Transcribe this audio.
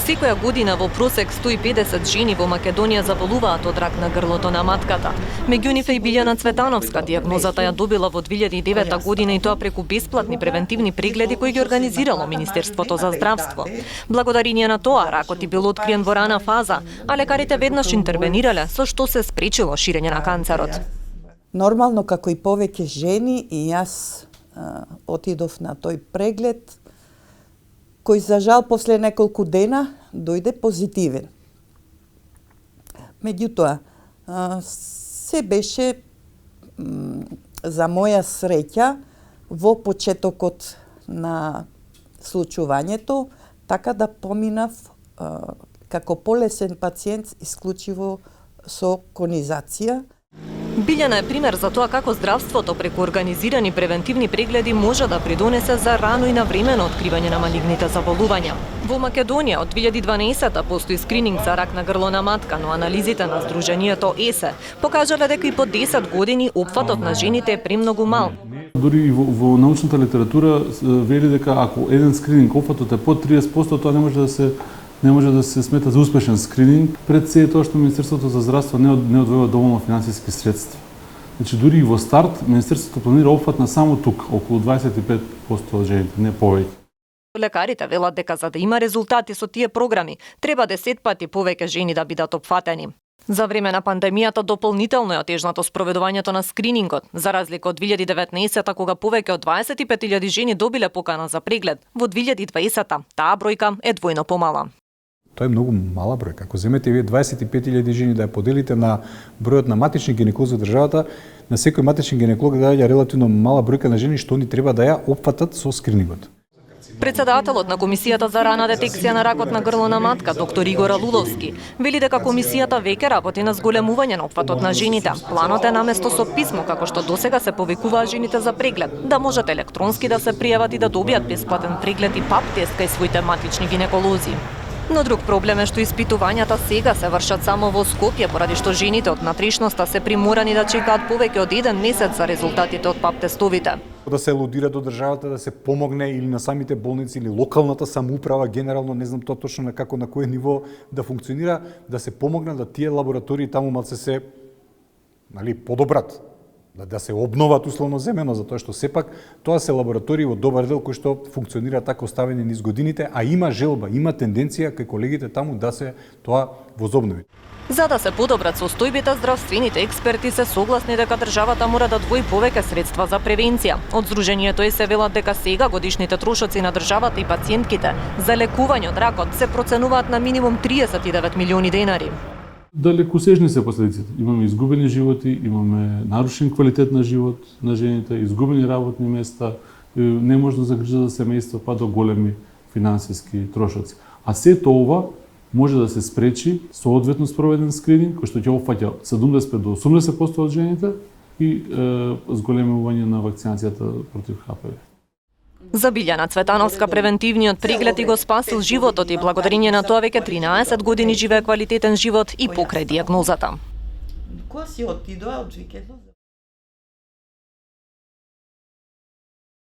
Секоја година во просек 150 жени во Македонија заболуваат од рак на грлото на матката. Меѓу нив е и Билјана Цветановска. Дијагнозата ја добила во 2009 година и тоа преку бесплатни превентивни прегледи кои ги организирало Министерството за здравство. Благодарение на тоа ракот и бил откриен во рана фаза, а лекарите веднаш интервенирале, со што се спречило ширење на канцерот. Нормално, како и повеќе жени, и јас отидов на тој преглед, кој за жал после неколку дена дојде позитивен. Меѓутоа, се беше за моја среќа во почетокот на случувањето, така да поминав како полесен пациент исклучиво со конизација. Билјана е пример за тоа како здравството преку организирани превентивни прегледи може да придонесе за рано и навремено откривање на малигните заболувања. Во Македонија од 2012 постои скрининг за рак на грло на матка, но анализите на Сдруженијето ЕСЕ покажале дека и по 10 години опфатот на жените е премногу мал. Дури и во научната литература вели дека ако еден скрининг опфатот е под 30%, тоа не може да се смета за успешен скрининг, пред се е тоа што Министерството за здравство не одвојува доволно финансиски средства. Значи, дури и во старт, Министерството планира опфат на само тук, околу 25% од жените, не повеќе. Лекарите велат дека за да има резултати со тие програми, треба 10 пати повеќе жени да бидат опфатени. За време на пандемијата дополнително е отежнато спроведувањето на скринингот, за разлика од 2019 кога повеќе од 25.000 жени добиле покана за преглед. Во 2020 таа бројка е двојно помала. Тоа е многу мала бројка. Ако земете вие 25.000 жени да ја поделите на бројот на матични гинеколози во државата, на секој матичен гинеколог даѓа релативно мала бројка на жени што ни треба да ја опфатат со скринингот. Председателот на Комисијата за рана детекција на ракот на грло на матка, доктор Игор Алуловски, вели дека комисијата веќе работи на зголемување на опфатот на жените. Планот е наместо со писмо, како што досега се повикуваат жените за преглед, да можат електронски да се пријават и да добијат бесплатен преглед и пап тест кај своите матични гинеколози. Но друг проблем е што испитувањата сега се вршат само во Скопје, поради што жените од натрешноста се приморани да чекаат повеќе од 1 месец за резултатите од пап тестовите. Да се алудира до државата да се помогне или на самите болници или локалната самоуправа генерално, не знам тоа точно на кое ниво да функционира, да се помогне да тие лаборатории таму малце се подобрат. Да се обноват условно земено, затоа што сепак тоа се лаборатории во добар дел кои што функционира така оставени низ годините, а има желба, има тенденција кај колегите таму да се тоа возобнови. За да се подобрат состојбите, здравствените експерти се согласни дека државата мора да одвои повеќе средства за превенција. Од Сдруженијето се велат дека сега годишните трошоци на државата и пациентките за лекување од ракот се проценуваат на минимум 39 милиони денари. Далекосежни се последиците. Имаме изгубени животи, имаме нарушен квалитет на живот на жените, изгубени работни места, неможност за грижа за семејство, па до големи финансиски трошоци. А сето ова може да се спречи со одветно спроведен скрининг, кој што ќе опфаќа 70 до 80% од жените и зголемување на вакцинацијата против ХПВ. За Билјана Цветановска превентивниот преглед и го спасил животот и благодарение на тоа веќе 13 години живее квалитетен живот и покрај дијагнозата. Која си отидоа од викендот?